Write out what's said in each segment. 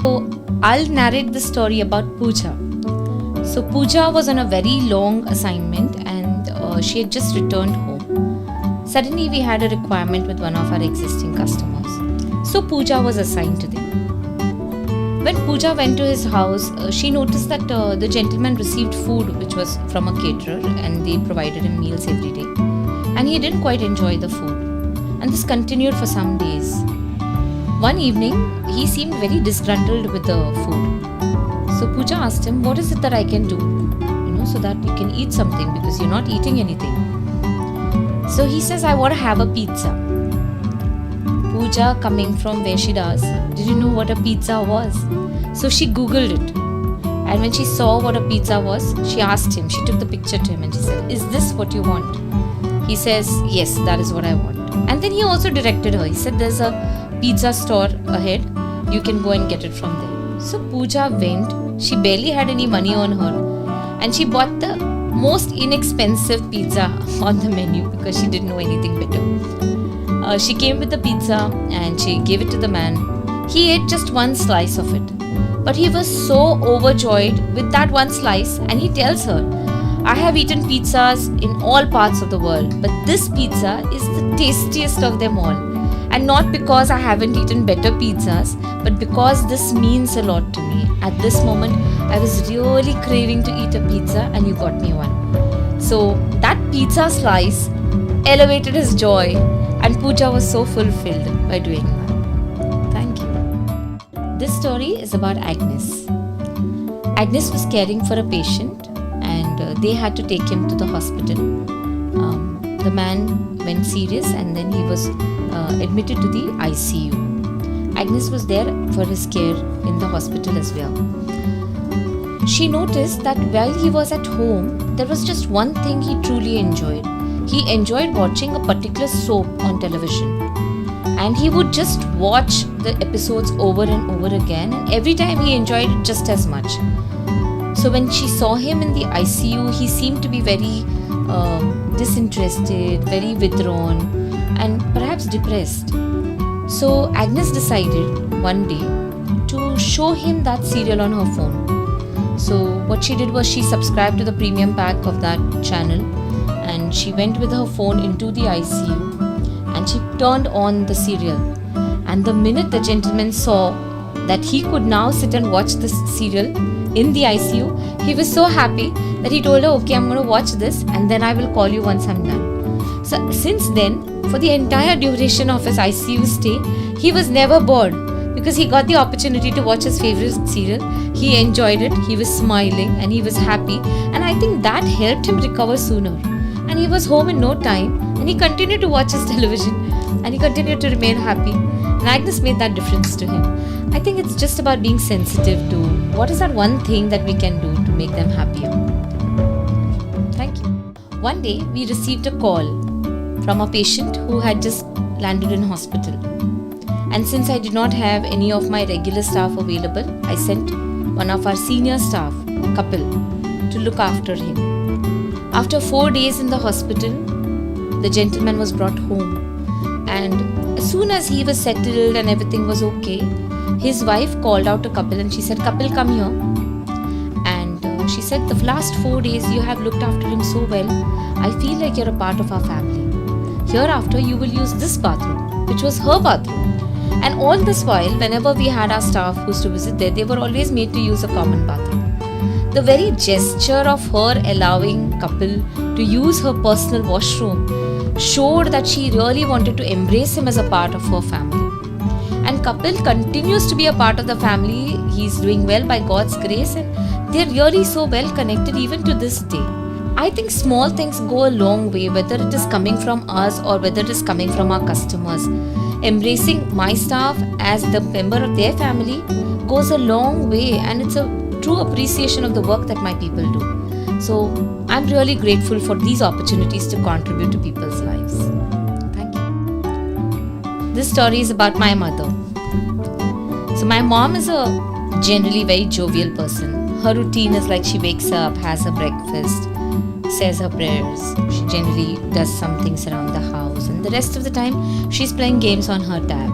So I'll narrate the story about Pooja. So Pooja was on a very long assignment and she had just returned home. Suddenly we had a requirement with one of our existing customers. So Pooja was assigned to them. When Pooja went to his house, she noticed that the gentleman received food which was from a caterer and they provided him meals every day. And he didn't quite enjoy the food. And this continued for some days. One evening, he seemed very disgruntled with the food. So Pooja asked him, what is it that I can do? So that you can eat something because you're not eating anything. So he says, I want to have a pizza. Pooja, coming from where she does, didn't know what a pizza was. So she Googled it. And when she saw what a pizza was, she asked him, she took the picture to him and she said, is this what you want? He says, yes, that is what I want. And then he also directed her. He said, there's a pizza store ahead. You can go and get it from there. So Pooja went. She barely had any money on her. And she bought the most inexpensive pizza on the menu because she didn't know anything better. She came with the pizza and she gave it to the man. He ate just one slice of it. But he was so overjoyed with that one slice and he tells her, I have eaten pizzas in all parts of the world, but this pizza is the tastiest of them all. And not because I haven't eaten better pizzas, but because this means a lot to me. At this moment, I was really craving to eat a pizza and you got me one. So that pizza slice elevated his joy and Pooja was so fulfilled by doing that. Thank you. This story is about Agnes. Agnes was caring for a patient and they had to take him to the hospital. The man went serious and then he was admitted to the ICU. Agnes was there for his care in the hospital as well. She noticed that while he was at home, there was just one thing he truly enjoyed. He enjoyed watching a particular soap on television. And he would just watch the episodes over and over again, and every time he enjoyed it just as much. So when she saw him in the ICU, he seemed to be very disinterested, very withdrawn, and perhaps depressed. So Agnes decided one day to show him that serial on her phone. So what she did was she subscribed to the premium pack of that channel and she went with her phone into the ICU and she turned on the serial. And the minute the gentleman saw that he could now sit and watch this serial in the ICU, he was so happy that he told her, okay, I'm going to watch this and then I will call you once I'm done. So since then, for the entire duration of his ICU stay, he was never bored because he got the opportunity to watch his favorite serial. He enjoyed it, he was smiling and he was happy, and I think that helped him recover sooner. And he was home in no time and he continued to watch his television and he continued to remain happy. And Agnes made that difference to him. I think it's just about being sensitive to what is that one thing that we can do to make them happier. Thank you. One day we received a call from a patient who had just landed in hospital. And since I did not have any of my regular staff available, I sent one of our senior staff, Kapil, to look after him. After 4 days in the hospital, the gentleman was brought home. And as soon as he was settled and everything was okay, his wife called out to Kapil and she said, Kapil, come here. And she said, the last 4 days you have looked after him so well. I feel like you're a part of our family. Hereafter, you will use this bathroom, which was her bathroom. And all this while, whenever we had our staff who used to visit there, they were always made to use a common bathroom. The very gesture of her allowing Kapil to use her personal washroom showed that she really wanted to embrace him as a part of her family. And Kapil continues to be a part of the family. He's doing well by God's grace and they're really so well connected even to this day. I think small things go a long way, whether it is coming from us or whether it is coming from our customers. Embracing my staff as the member of their family goes a long way and it's a true appreciation of the work that my people do. So I'm really grateful for these opportunities to contribute to people's lives. Thank you. This story is about my mother. So my mom is a generally very jovial person. Her routine is like she wakes up, has her breakfast, says her prayers. She generally does some things around the house and the rest of the time she's playing games on her tab.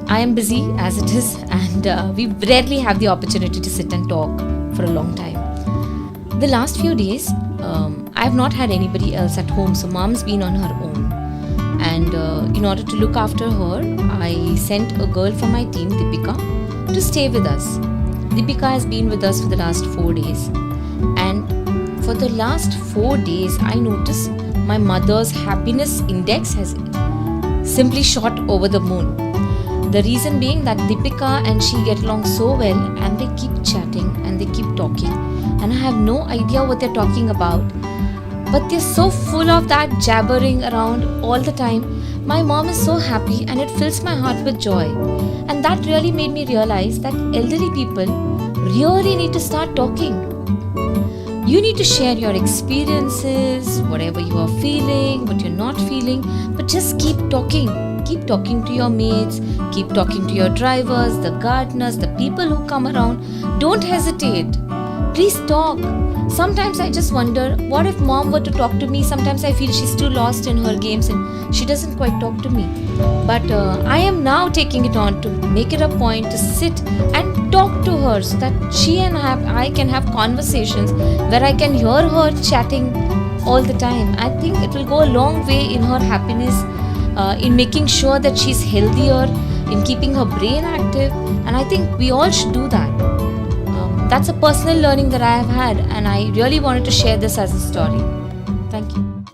I am busy as it is, and we rarely have the opportunity to sit and talk for a long time. The last few days, I have not had anybody else at home, so mom's been on her own. And in order to look after her, I sent a girl from my team, Deepika, to stay with us. Deepika has been with us for the last 4 days. And for the last 4 days, I noticed my mother's happiness index has simply shot over the moon. The reason being that Deepika and she get along so well, and they keep chatting and they keep talking, and I have no idea what they're talking about, but they're so full of that jabbering around all the time. My mom is so happy and it fills my heart with joy. And that really made me realize that elderly people really need to start talking. You need to share your experiences, whatever you are feeling, what you're not feeling, but just keep talking. Keep talking to your mates, keep talking to your drivers, the gardeners, the people who come around. Don't hesitate. Please talk. Sometimes I just wonder, what if mom were to talk to me? Sometimes I feel she's too lost in her games and she doesn't quite talk to me. But I am now taking it on to make it a point to sit and talk to her so that she and I can have conversations where I can hear her chatting all the time. I think it will go a long way in her happiness, in making sure that she's healthier, in keeping her brain active, and I think we all should do that. That's a personal learning that I have had, and I really wanted to share this as a story. Thank you.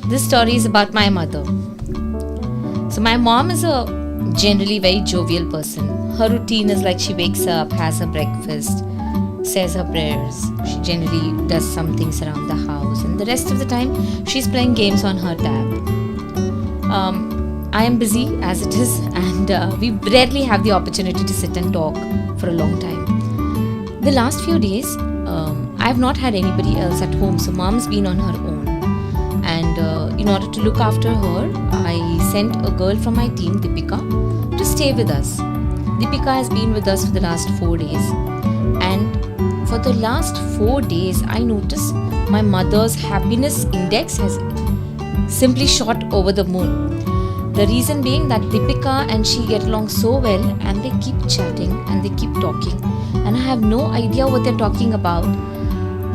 This story is about my mother. So my mom is a generally very jovial person. Her routine is like she wakes up, has her breakfast, says her prayers. She generally does some things around the house, and the rest of the time she's playing games on her tab. I am busy as it is, and we rarely have the opportunity to sit and talk for a long time. The last few days, I have not had anybody else at home, so mom's been on her own. And in order to look after her, I sent a girl from my team, Deepika, to stay with us. Deepika has been with us for the last 4 days. And for the last 4 days, I noticed my mother's happiness index has simply shot over the moon. The reason being that Deepika and she get along so well, and they keep chatting and they keep talking, and I have no idea what they're talking about,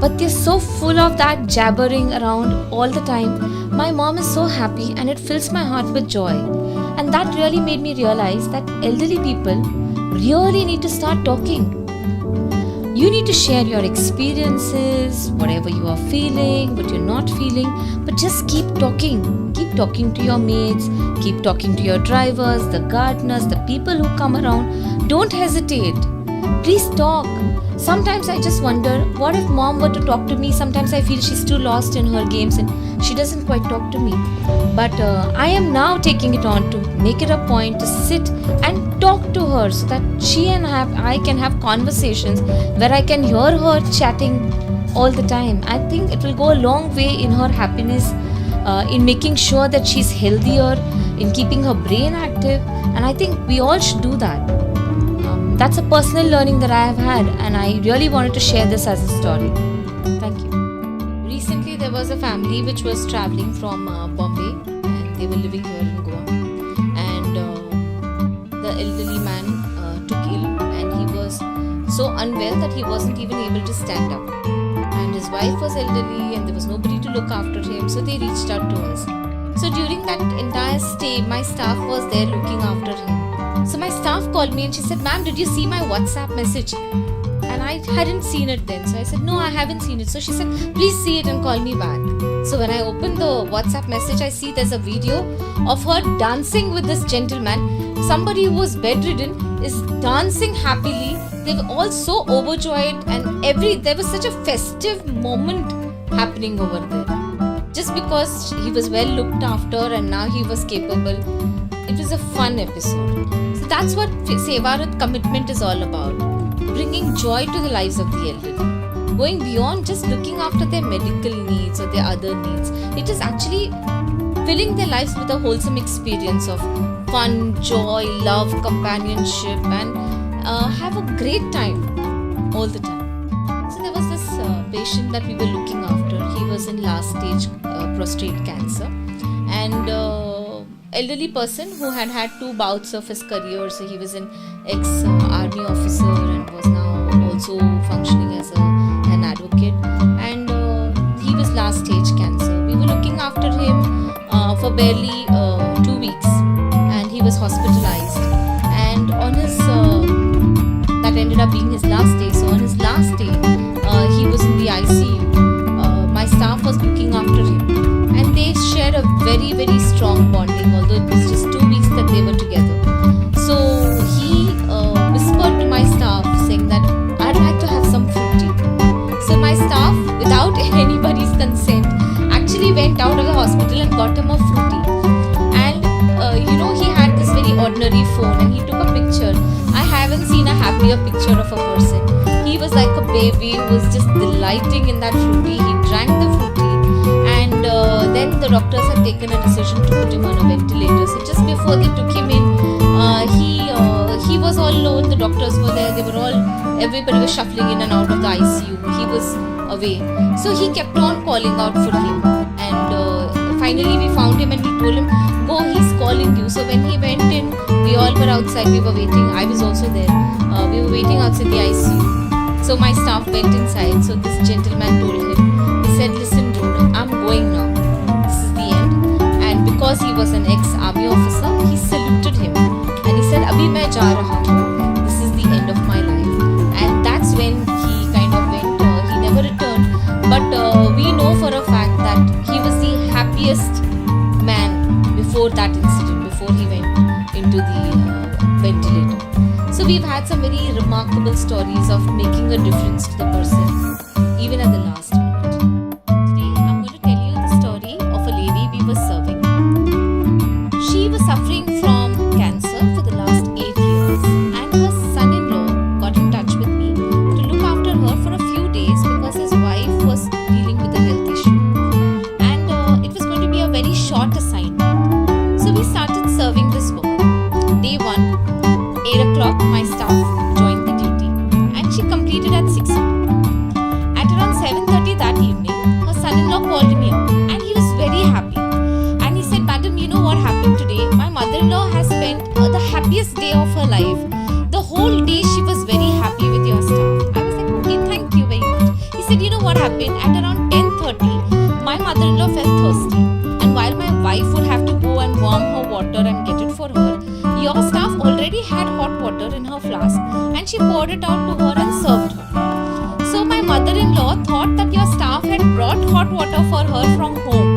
but they're so full of that jabbering around all the time. My mom is so happy and it fills my heart with joy. And that really made me realize that elderly people really need to start talking. You need to share your experiences, whatever you are feeling, what you're not feeling, but just keep talking. Keep talking to your mates, keep talking to your drivers, the gardeners, the people who come around. Don't hesitate. Please talk. Sometimes I just wonder, what if mom were to talk to me? Sometimes I feel she's too lost in her games and she doesn't quite talk to me. But I am now taking it on to make it a point to sit and talk to her so that she and I can have conversations where I can hear her chatting all the time. I think it will go a long way in her happiness, in making sure that she's healthier, in keeping her brain active, and I think we all should do that. That's a personal learning that I have had, and I really wanted to share this as a story. Thank you. Recently, there was a family which was traveling from Bombay, and they were living here in Goa. And the elderly man took ill, and he was so unwell that he wasn't even able to stand up. And his wife was elderly, and there was nobody to look after him, so they reached out to us. So during that entire stay, my staff was there looking after him. So my staff called me and she said, "Ma'am, did you see my WhatsApp message?" And I hadn't seen it then. So I said, "No, I haven't seen it." So she said, "Please see it and call me back." So when I opened the WhatsApp message, I see there's a video of her dancing with this gentleman. Somebody who was bedridden is dancing happily. They were all so overjoyed, and there was such a festive moment happening over there. Just because he was well looked after and now he was capable. It was a fun episode. So that's what Sevarat commitment is all about. Bringing joy to the lives of the elderly. Going beyond just looking after their medical needs or their other needs. It is actually filling their lives with a wholesome experience of fun, joy, love, companionship, and have a great time all the time. So there was this patient that we were looking after. He was in last stage prostate cancer, and elderly person who had had two bouts of his career. So he was an ex-army officer and was now also functioning as an advocate. And he was last stage cancer. We were looking after him for barely 2 weeks, and he was hospitalized. And on his that ended up being his last day. So on his last day, he was in the ICU. My staff was looking after him, and they shared a very, very strong bonding, although it was just 2 weeks that they were together. So he whispered to my staff saying that I'd like to have some fruit tea. So my staff, without anybody's consent, actually went out of the hospital and got him a fruit tea. And he had this very ordinary phone, and he took a picture. I haven't seen a happier picture of a person. He was like a baby who was just delighting in that fruit tea. He drank the fruit tea, and then the doctors had taken a decision to put him on a ventilator. So just before they took him in, he was all alone. The doctors were there. Everybody was shuffling in and out of the ICU. He was away. So he kept on calling out for him, and finally we found him and we told him, go, he's calling you. So when he went in, we all were outside. We were waiting. I was also there. We were waiting outside the ICU. So my staff went inside. So this gentleman told him, he said, listen dude, I'm going now. This is the end. And because he was an ex-army officer, he saluted him. And he said, Abhi main ja raha hu. This is the end of my life. And that's when he kind of went, he never returned. But we know for a fact that he was the happiest man before that incident, before he went into the ventilator. So we've had some very remarkable stories of making a difference to the person, even at the last minute. Today I'm going to tell you the story of a lady we were serving. She was suffering from cancer for the last 8 years, and her son-in-law got in touch with me to look after her for a few days because his wife was dealing with a health issue. And it was going to be a very short assignment. So we started serving this woman. Day 1, 8 o'clock, my staff joined the duty, and she completed at 6 o'clock. At around 7:30 that evening, her son-in-law called me up, and he was very happy. And he said, Madam, you know what happened today? My mother-in-law has spent the happiest day of her life. The whole day she was very happy with your staff. I was like, okay, thank you very much. He said, you know what happened? At around 10:30, my mother-in-law felt thirsty. And while my wife would have to go and warm her water and get it for her, your staff already had hot water in her flask, and she poured it out to her and served her. So my mother-in-law thought that your staff had brought hot water for her from home.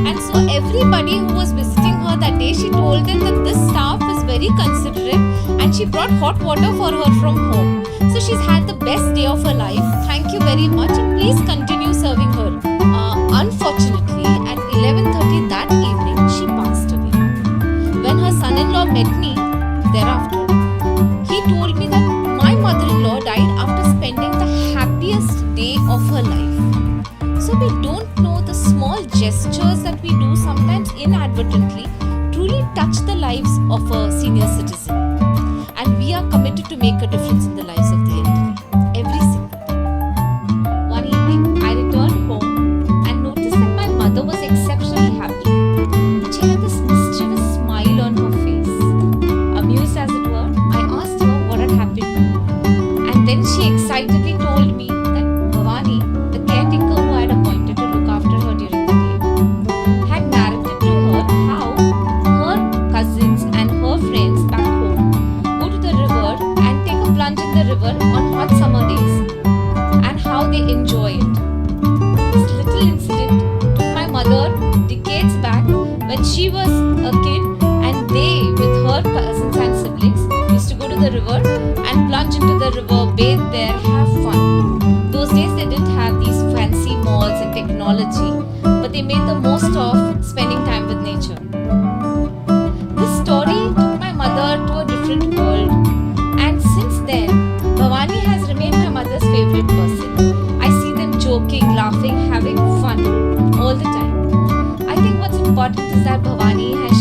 And so everybody who was visiting her that day, she told them that this staff is very considerate and she brought hot water for her from home. So she's had the best day of her life. Thank you very much, and please continue serving her. Unfortunately, at 11:30 that evening, she passed away. When her son-in-law met me thereafter, he told me that my mother-in-law died after spending the happiest day of her life. So we don't know the small gestures that we do sometimes inadvertently truly touch the lives of a senior citizen. And we are committed to make a difference in the lives of the elderly every single day. One evening, I returned home and noticed that my mother was exceptionally happy. She had this mischievous smile on her face. Amused as it were, I asked her what had happened. And then she excitedly told me that Bhavani, the caretaker who I had appointed to look after her during the day, had narrated to her how her cousins and her friends back home go to the river and take a plunge in the river on hot summer days, and how they enjoy it. This little incident took my mother decades back when she was a kid, and they, with her cousins and siblings, used to go to the river and plunge into the river, bathe there, have fun. Those days they didn't have these fancy malls and technology, but they made the most of spending time with nature. This story took my mother to a different world, and since then, Bhavani has remained my mother's favorite person. I see them joking, laughing, having fun all the time. I think what's important is that Bhavani has